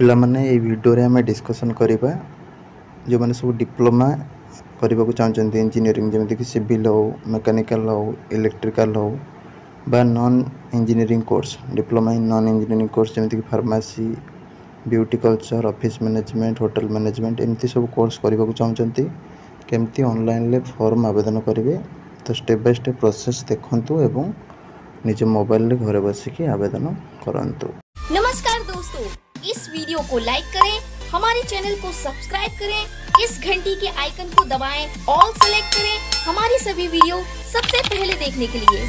पिलामाने ये वीडियो रे हमें डिस्कशन करिबा जो माने सब डिप्लोमा करबा को चाहछन्ती इंजीनियरिंग जेमति कि सिविल हो मैकेनिकल हो इलेक्ट्रिकल हो बा non engineering course diploma in non engineering course जेमति कि pharmacy beauty culture office management hotel management एमती सब कोर्स करबा को चाहछन्ती केमती ऑनलाइन ले फॉर्म आवेदन करिवे तो स्टेप बाय स्टेप प्रोसेस देखंतु एवं निज मोबाइल रे घरे बसी के आवेदन करंतु। नमस्कार दोस्तों, इस वीडियो को लाइक करें, हमारे चैनल को सब्सक्राइब करें, इस घंटी के आइकन को दबाएं, ऑल सेलेक्ट करें हमारी सभी वीडियो सबसे पहले देखने के लिए।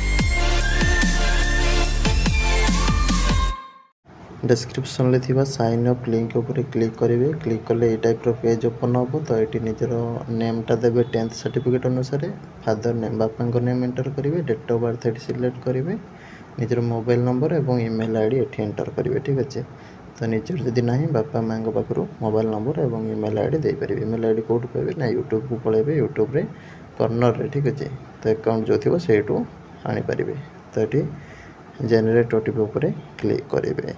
डिस्क्रिप्शन ले थिबा साइन अप लिंक ऊपर क्लिक करेंगे। क्लिक कले ये टाइप रो पेज ओपन हो तो ये निजर नेम टा देबे 10th सर्टिफिकेट अनुसार फादर नेम बापा नेम एंटर करेंगे डेट ऑफ बर्थ सिलेक्ट करेंगे निजर मोबाइल नंबर और ईमेल आईडी एठी एंटर करेंगे। ठीक अच्छे तो निजर जदि ना बापा माँ पाखु मोबाइल नंबर और ईमेल आईडी दे पारे। ईमेल आईडी कौट पाइबे ना यूट्यूब को पलैबे यूट्यूब रे कॉर्नर रे। ठीक अच्छे तो अकाउंट जो थी से आनी पारे तो ये जेनेरेट ओटीपी उपर क्लिक करेंगे।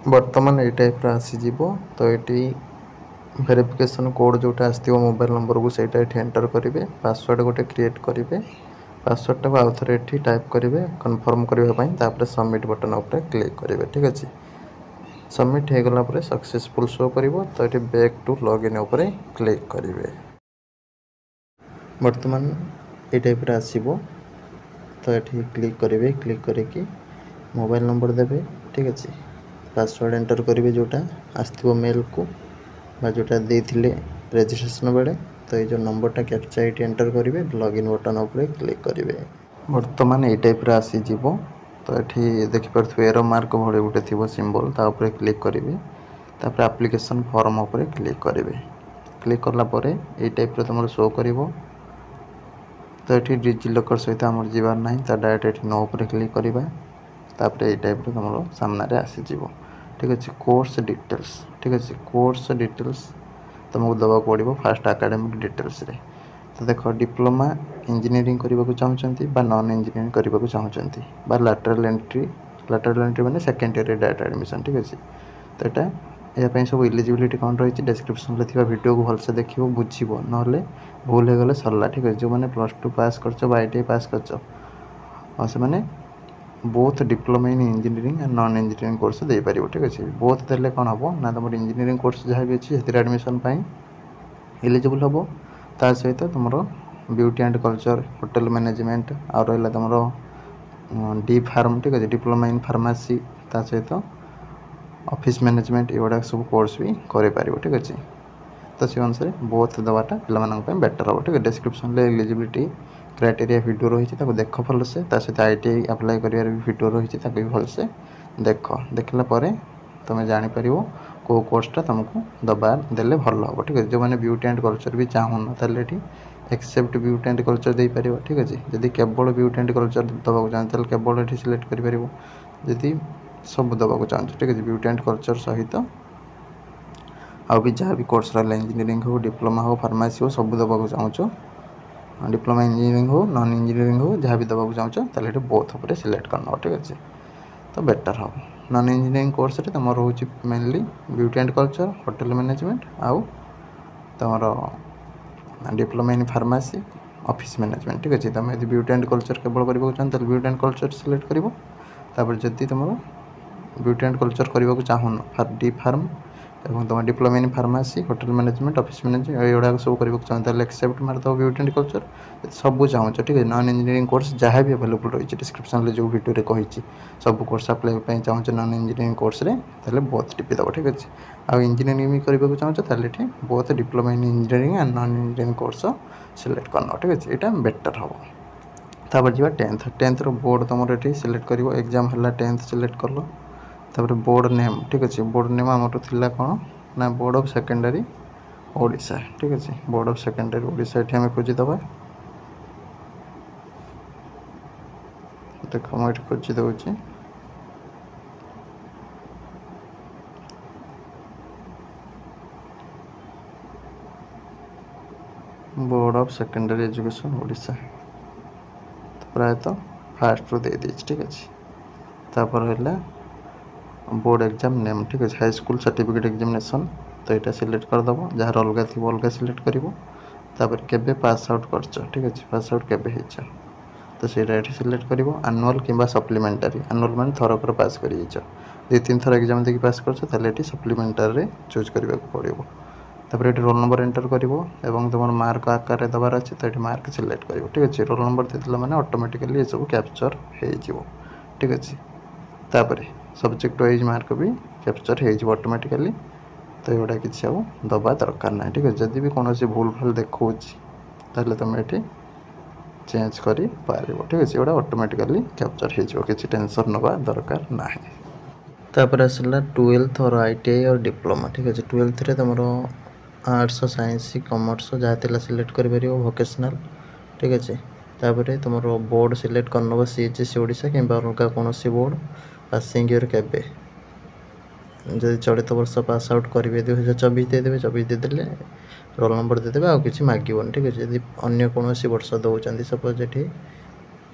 बर्तमान ये टाइप आसीज तो ये वेरिफिकेशन कोड जोटा आसो मोबाइल नंबर को सहीटा ये एंटर करेंगे। पासवर्ड गोटे क्रिएट करेंगे। पासवर्ड टाक आउ थे ये टाइप करेंगे कन्फर्म करने सबमिट बटन उपर क्लिक करेंगे। ठीक अच्छे सबमिट हो गला सक्सेसफुल शो कर तो ये बैक टू लॉगिन उपर क्लिक करेंगे। बर्तमान ये टाइप आसो तो ये क्लिक करेंगे। क्लिक करके मोबाइल नंबर देवे। ठीक अच्छे पासवर्ड एंटर करेंगे जोटा आसो मेल को बा जोटा देथिले रजिस्ट्रेशन बेले तो ये जो नंबरटा कैप्चा ये एंटर करेंगे लॉगिन बटन उपर क्लिक करेंगे। बर्तमान ये टाइप आसीज तो ये देखिपे एरो मार्क भाई गोटे थी सिंबल तापर क्लिक करेंगे। तापर एप्लिकेशन फॉर्म उपर क्लिक करेंगे। क्लिक कलापर ये टाइप तुम शो कर तो ये डिजिलॉकर सहित आम जीवार ना तो डायरेक्ट ये नो उपर क्लिक करवा तापर ये टाइप तुम सामने आसीज। ठीक अच्छे कोर्स डिटेल्स। ठीक अच्छे कोर्स डिटेल्स तुमको दवा पड़ो फास्ट एकेडमिक डिटेल्स रे। तो देख डिप्लोमा इंजीनियरिंग करने को चाहते बा नॉन इंजीनियरिंग करने को चाहते बा लैटरल एंट्री माने सेकेंड ईयर डायरेक्ट एडमिशन। ठीक अच्छे तो यहाँ सब इलिजिबिलिटी कौन रही डिस्क्रिप्शन थी वीडियो को भलसे देख बुझ ना भूल हो गले सरला। ठीक है जो मैंने +2 पास कर ITI पास कर से मैंने both diploma in engineering and non engineering course दे पार। ठीक अच्छे बोथ देले कौन हम ना तुम इंजीनियरिंग कोर्स जहाँ भी अच्छी से एडमिशन एलिजिबल हम ता सहित तुम beauty and culture hotel management और रहा तुम डी फार्म। ठीक अच्छे डिप्लोमा इन फार्मेसी ता सहित ऑफिस मैनेजमेंट एगुड़ा सब कोर्स भी कर। ठीक अच्छे तो से अनुसार बोथ दवाटा पे बेटर हम। ठीक है डिस्क्रिप्शन एलिजिबिलिटी क्राइटेरिया वीडियो रही देख भलसे सहित ITI अप्लाई कर वीडियो रही भी भलसे देख देखला तुम जापर कौ कोर्सटा तुमको दबा देले भल हम। ठीक है जो मैंने ब्यूटी एंड कल्चर भी चाहून ताले एक्सेप्ट ब्यूटी एंड कल्चर दे पार। ठीक अच्छे जदि केवल ब्यूटी एंड कल्चर दबा चाहते केवल ये सिलेक्ट करी सब दबा चाहते। ठीक है ब्यूटी एंड कल्चर सहित आ भी जहाँ भी कोर्स रहा इंजीनियरिंग हो डिप्लोमा हो फार्मेसी हो सब दबा चाहो डिप्लोमा इंजीनियरिंग हो नॉन इंजीनियरिंग हो जहाँ भी दबा चाहो ये बोथ उपर सिलेक्ट करना। ठीक अच्छे तो बेटर हम नॉन इंजीनियरिंग कोर्स रे तुम रोच mainly beauty and culture hotel management आउ तुम diploma in pharmacy office management. ठीक अच्छे तुम यदि ब्यूटी एंड कल्चर केवल करने चाहो ब्यूटी एंड कल्चर सिलेक्ट कर जदि तुम ब्यूटी एंड कल्चर करने को चाहून डी फार्म और तुम diploma in pharmacy hotel management office management ये सब करने चाहते एक्सेप्ट मारद ब्यूटी एंड कल्चर सब चाहो। ठीक है नॉन इंजीनियरिंग कोर्स जहाँ भी अवेलेबल रही डिस्क्रिप्शन जो वीडियो कही सब कोर्स अप्लाई चाहो नॉन इंजीनियरिंग कोर्स बोथ टिपी दब। ठीक अच्छे आ इंजीनियरिंग भी करने चाहो both diploma in engineering and non engineering course select करना। ठीक अच्छे यहाँ बेटर हम तापर जी 10th बोर्ड तुम ये सिलेक्ट कर एग्जाम है 10th सिलेक्ट कल तापर बोर्ड नेम। ठीक अच्छे बोर्ड नेम आमर थिला कौन ना बोर्ड ऑफ सेकेंडरी ओडिशा। ठीक अच्छे बोर्ड ऑफ सेकेंडरी ओडिशा ये आम खोजीदबा देख मुझे खोजी दूसरी board of secondary education Odisha तो प्रायतः फास्ट रू दे। ठीक अच्छे तापर है बोर्ड एग्जाम नेम ठीक है हाई स्कूल सर्टिफिकेट एग्जामिनेशन तो यहाँ सिलेक्ट करदेव जार अलग थी अलग सिलेक्ट कर केबे पास आउट कर ठीक है पास आउट केबे हो तो सीटा ये सिलेक्ट कर आनुआल कि सप्लीमेंटारी आनुआल मान थरकर पास कर दु तीन थर एग्जाम देखिए पास कर सप्लीमेंटारी चूज करने को पड़ो तापर ये रोल नंबर एंटर कर तुम मार्क आकार दबार अच्छे तो ये मार्क सिलेक्ट कर ठीक अच्छे रोल नंबर देते मैंने ऑटोमेटिकली ये सब कैप्चर हो ठीक अच्छे तापर सब्जेक्ट वाइज मार्क भी कैप्चर हो ऑटोमेटिकली तो ये किसी दबा दरकार ना ठीक है जदि भी कौन भूल भाल देखा ताले तुम ये चेंज कर ठीक अच्छे ये ऑटोमेटिकली कैप्चर हो किसी टेंशन नवा दरकार ना तापर आसला 12th और ITI और डिप्लोमा ठीक अच्छे 12th रे तुम आर्ट्स साइंस कॉमर्स जहाँ थी सिलेक्ट कर वोकेशनल ठीक अच्छे तापर तुम बोर्ड सिलेक्ट कर CHSE ओडिशा कि अलग कौन बोर्ड पासिंग ईयर केबे जब चलित वर्ष पास आउट करेंगे 2024 देदेवे 24 देदेले रोल नंबर देदेवे आउ कि मागन ठीक अच्छे जब अगर कौन वर्ष दौरान सपोज ये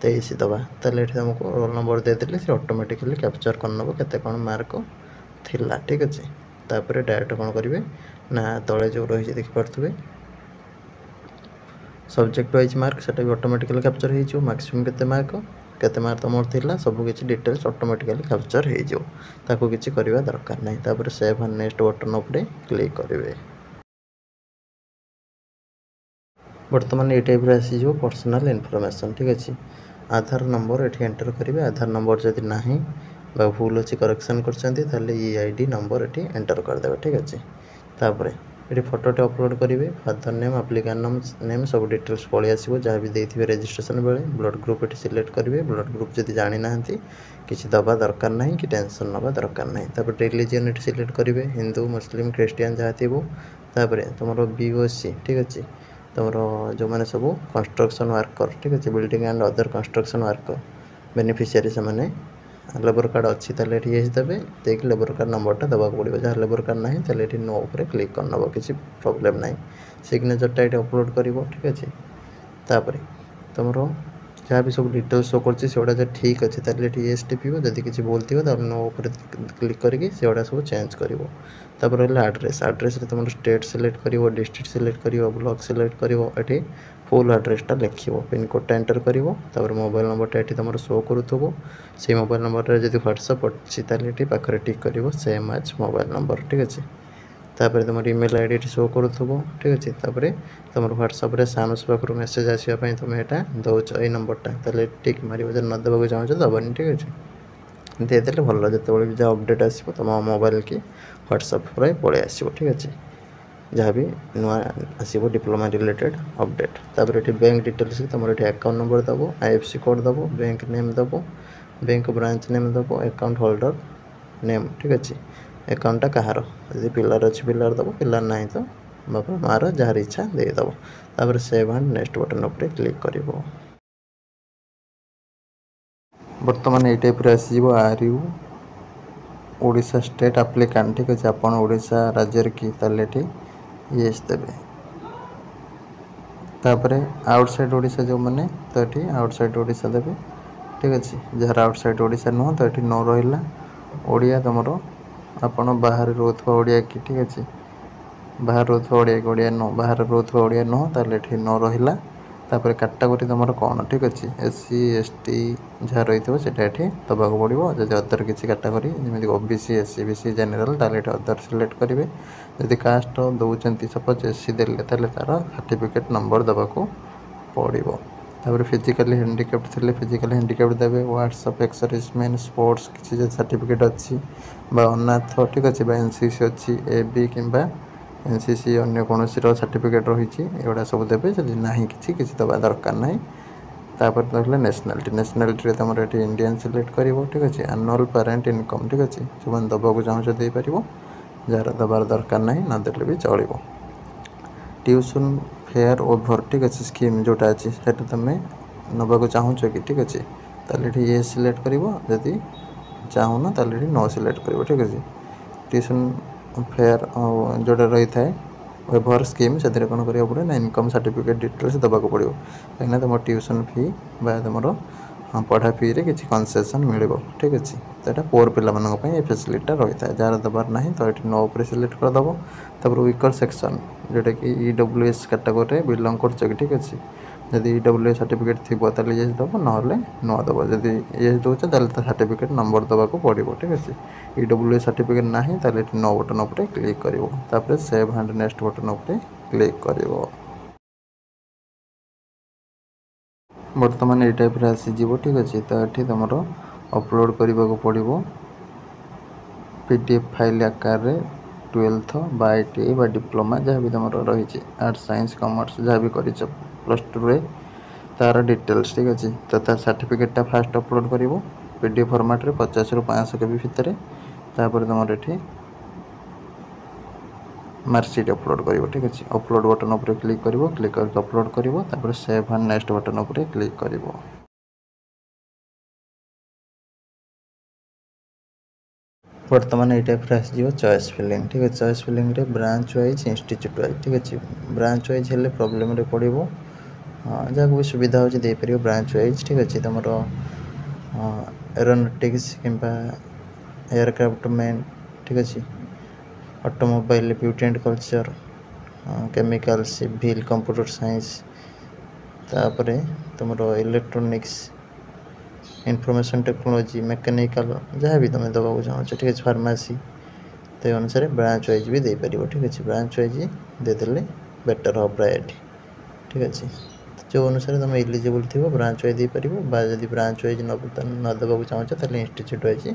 23 दबा ताले तुमको रोल नंबर देदेले से ऑटोमेटिकली कैप्चर करनब केते कौन मार्क थिला ठीक अच्छे तापर डायरेक्ट कौन करेंगे ना तले जो रही देखिपे सब्जेक्ट वाइज मार्क से भी ऑटोमेटिकली कैप्चर हो मैक्सिमम केते मार्क तुम थिला सब किसी डिटेल्स ऑटोमेटिकली कैप्चर हो किसी करवा दरकार नहीं तापर सेव एंड नेक्स्ट बटन उपरे क्लिक करेंगे बर्तमान ये टाइप आसीज पर्सनल इनफॉरमेशन ठीक अच्छे आधार नंबर ये एंटर करेंगे आधार नंबर जदि ना भूल अच्छी करेक्शन कर EID नंबर ये एंटर करदे ठीक अच्छे तापर ये फोटोटे अपलोड करेंगे फादर नेम एप्लिकेंट नेम सब डिटेल्स पलि आसो जहाँ भी देते रजिस्ट्रेशन बेले ब्लड ग्रुप ये सिलेक्ट करेंगे ब्लड ग्रुप जब जानी ना किसी दबा दरकार ना कि टेंशन नवा दरकार ना तापर रिलीजन ये सिलेक्ट करेंगे हिंदू मुस्लिम क्रिश्चियन जहाँ थी तापर तुम BOC ठीक अच्छे तुम जो मैंने सब कंस्ट्रक्शन वर्कर ठीक अच्छे building and other construction worker beneficiary से मैंने लेबर कार्ड अच्छी ताले ये देवे देख लेबर कार्ड नंबरटा दबा पड़ो जहाँ लेबर कार्ड ना ताले नो उपर क्लिक करनब किसी प्रॉब्लम ना सिग्नेचरटा ये अपलोड कर ठीक अच्छे तापर तुम जहाँ भी सब डिटेल्स शो कर ठीक अच्छे ताले ये टिपिब जदि किसी भूल थी नो उपर क्लिक करके सब चेंज कर तापर रहा एड्रेस एड्रेस तुम स्टेट सिलेक्ट कर डिस्ट्रिक्ट सिलेक्ट कर ब्लॉक सिलेक्ट कर ये फुल एड्रेसटा लिख पिन कोडटा एंटर कर मोबाइल नंबरटा ये तुम शो करूँ से मोबाइल नंबर जब व्हाट्सएप अच्छी ये पाखे टिक कर सेम एज मोबाइल नंबर ठीक अच्छे तापर तुम ईमेल ID शो करूँ ठीक अच्छे तापर तुम व्हाट्सएप सामस पाखु मेसेज आसापी तुम यहाँ दौच ये नंबरटा ताले टिक मार जब न देवा चाहो दबानी ठीक अच्छे देदेले भल जो भी जहाँ अपडेट आसो तुम मोबाइल की व्हाट्सएप पर पलि आसो ठीक अच्छे जहाँ भी नुआ आसो डिप्लोमा रिलेटेड अपडेट तापर ये बैंक डिटेल्स तुम ये अकाउंट नंबर दब IFSC कोड दब बैंक नेम दब बैंक ब्रांच नेम दब अकाउंट होल्डर नेम ठीक अच्छे अकाउंटा कहार यदि पिलार अच्छी पिलार दब पिलार ना तो बापा मार जार इच्छा देदेव तापर सेव एंड नेक्स्ट बटन उपर क्लिक कर बर्तमान ये टाइप आसीज RU ओडिशा स्टेट एप्लिकेंट ठीक अच्छे आप ओडिशा राज्य की ताले ये देवे तापर आउटसाइड ओडिशा जो मैंने तो ये आउटसाइड ओडिशा देवे ठीक अच्छे जार आउटसाइड ओडिशा नुह तो ये न रहा ओडिया तुम आपण बाहर रोथवा ओडिया की ठीक अच्छे बाहर रोथवा ओडिया की ओडिया न बाहर रोथवा ओडिया नुह ताले ये न रहा तापर कैटेगरी तुम कौन ठीक अच्छे SC ST जहाँ रही है ये दबा पड़ो जब अदर किसी कैटेगरी जमी OBC SC BC जेनेल ताले अदर सिलेक्ट करेंगे जदि कास्ट दौरान सपोज SC देले तार सर्टिफिकेट नंबर दबा पड़ो तापर फिजिकली हैंडिकैप्ड थे फिजिकली हैंडिकैप्ड देवे व्हाट्सएप एक्सर्विसमैन स्पोर्ट्स किसी सर्टिफिकेट अच्छी अनाथ ठीक अच्छे NCC अच्छी AB कि NCC अन्य कौन सर्टिफिकेट रही एगुड़ा सब देवे जब ना किसी दबा दरकार ना तापर देखिए नेशनालिटी तुम ये इंडियन सिलेक्ट कर ठीक अच्छे एनुअल पेरेंट इनकम ठीक अच्छे जो मैंने दबाक चाहो देपर जार दबार दरकार ना न देले भी चलो ट्यूशन फेयर ओभर ठीक अच्छे स्कीम जोटा अच्छी से तुम नबाक चाहो कि ठीक अच्छे ताले ये सिलेक्ट कर जदि चाहूना ताले नो सिलेक्ट कर ठीक अच्छे ट्यूशन फेयर जोटा रही है ओभर स्कीम से कौन करा पड़े ना इनकम सर्टिफिकेट डिटेल्स दबाक पड़ो कहीं तुम ट्यूशन फी तुम हाँ पढ़ा फी रे किसी कनसेसन मिल ठीक अच्छे तो यहाँ पुअर पे फैसिलिटी रही है जार दबार ना तो ये नो पर सिलेक्ट करदेव तापर वीकर सेक्शन जोटा कि EWS कैटेगोरी बिलंग कर ठीक अच्छे जदि EWS सर्टिफिकेट थी ताले ये दब ना नो दब जदि ये दूचे तो सर्टिफिकेट नंबर दवाक पड़ो ठीक अच्छे EWS सर्टिफिकेट ना तो नो बटन उपर क्लिक कर सेव एंड नेक्स्ट बटन उपर क्लिक कर बर्तमान ये टाइप आसीज ठीक अच्छे तो ये तुम अपलोड करने को पड़ो PDF फाइल आकार 12th बा ITI बा डिप्लोमा जहाँ भी तुम रही आर्ट्स साइंस कॉमर्स जहाँ भी कर +2 रे तार डिटेल्स ठीक अच्छे तो तार सर्टिफिकेटा फास्ट अपलोड कर PDF फॉर्मेट रे 50 ରୁ 500 KB भितर तापर तुम ये मार्कशीट अपलोड कर ठीक अच्छे अपलोड बटन उपर क्लिक करके अपलोड कर सेव एंड नेक्स्ट बटन उपर क्लिक कर बर्तमान ये टाइप आसो चॉइस फिलिंग ठीक है चॉइस फिलिंग रे ब्रांच वाइज इंस्टीट्यूट वाइज ठीक अच्छे ब्रांच वाइज हेल्ले प्रोब्लेम रे पड़ो जहाँ भी सुविधा हो देपर ब्रांच वाइज ठीक अच्छे तुम एरोनॉटिक्स किंबा एयरक्राफ्ट मैन ठीक अच्छे automobile beauty and culture chemical civil computer science तापर तुम इलेक्ट्रोनिक्स इनफॉरमेशन टेक्नोलॉजी मैकेनिकल जहाँ भी तुम दबाक चाहो ठीक है फार्मेसी तो ये अनुसार ब्रांच वाइज भी देपर ठीक अच्छे ब्रांच वाइज देदेले बेटर हो प्रायोरिटी ठीक अच्छे जो अनुसार तुम एलिजिबल थी ब्रांच वाइज देपर जब ब्रांच वाइज न देवाक चाहो तो इंस्टीट्यूट वाइज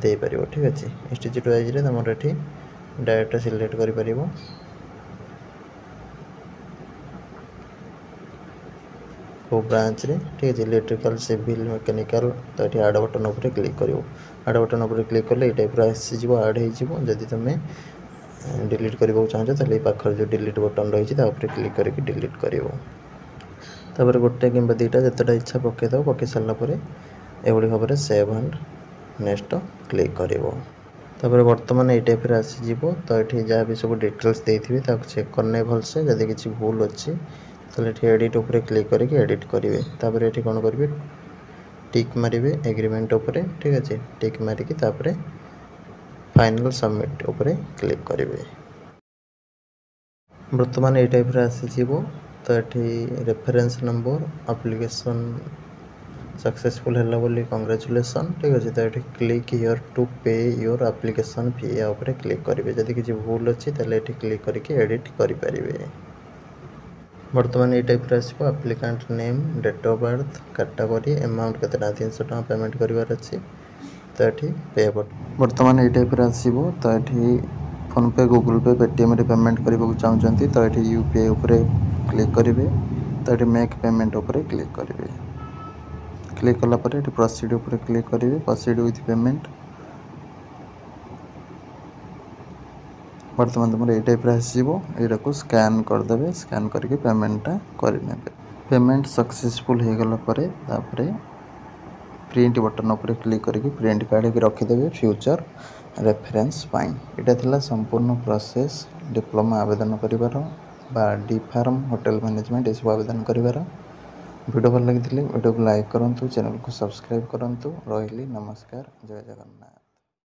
देपर ठीक अच्छे इंस्टीट्यूट वाइज तुम ये डायरेक्ट सिलेक्ट कर ब्रांच रे ठीक है इलेक्ट्रिकल सिविल मैकेनिकल तो ये आड बटन उपर क्लिक कर आड बटन उपर क्लिक कले टाइप आसीज आड होदी तुम डिलीट करने चाहो तो पाखर जो डिलीट बटन रही है क्लिक करके डिलीट कर गोटे कि दुईटा जितेटा इच्छा पकईदेव पकई सारापर एभली भाव में सेव एंड नेक्स्ट क्लिक कर बर्तमान ये टाइप आसीज तो ये जहाँ भी सब डिटेल्स देते चेक करने भलसे जदि किसी भूल अच्छी तो ये एडिट उपर क्लिक करके एडिट करेंगे तापर ये कौन करेंगे टिक मारे एग्रीमेंट उपर ठीक अच्छे टिक मारिकी फाइनल सबमिट उपर क्लिक करेंगे बर्तमान ये टाइप आसीज तो ये रेफरेंस नंबर एप्लिकेशन सक्सेसफुल है बोली कंग्रेचुलेसन ठीक अच्छे तो ये क्लिक हियर टू पे योर एप्लिकेशन फी या उपर क्लिक करेंगे जदि किसी भूल अच्छी तो ये क्लिक करके एडिट करेंगे बर्तमान ये टाइप आसो applicant name date of birth category amount के 300 टका पेमेंट करार अच्छी तो ये पे बटन बर्तमान ये टाइप आसो तो ये फोन पे गूगल पे पेटीएम रे पेमेंट करने चाहते तो ये UPI उपर क्लिक करेंगे तो ये मेक पेमेंट उपर क्लिक करेंगे क्लिक कलापर ये प्रोसीड उपर क्लिक करेंगे प्रोसीड विथ पेमेंट बर्तमान तुम ये टाइप आसो यहाँ को स्कैन करदे स्कैन करके पेमेंटा करने पेमेंट सक्सेसफुल हो गलापर प्रिंट बटन उपर क्लिक करके प्रिंट काढ़ के रखिदेवे फ्यूचर रेफरेंस यहाँ संपूर्ण प्रोसेस डिप्लोमा आवेदन कर डी फार्म होटल मैनेजमेंट ये सब आवेदन कर वीडियो भल लगी वीडियो को लाइक करूँ चैनल को सब्सक्राइब करूँ रही नमस्कार जय जगन्नाथ।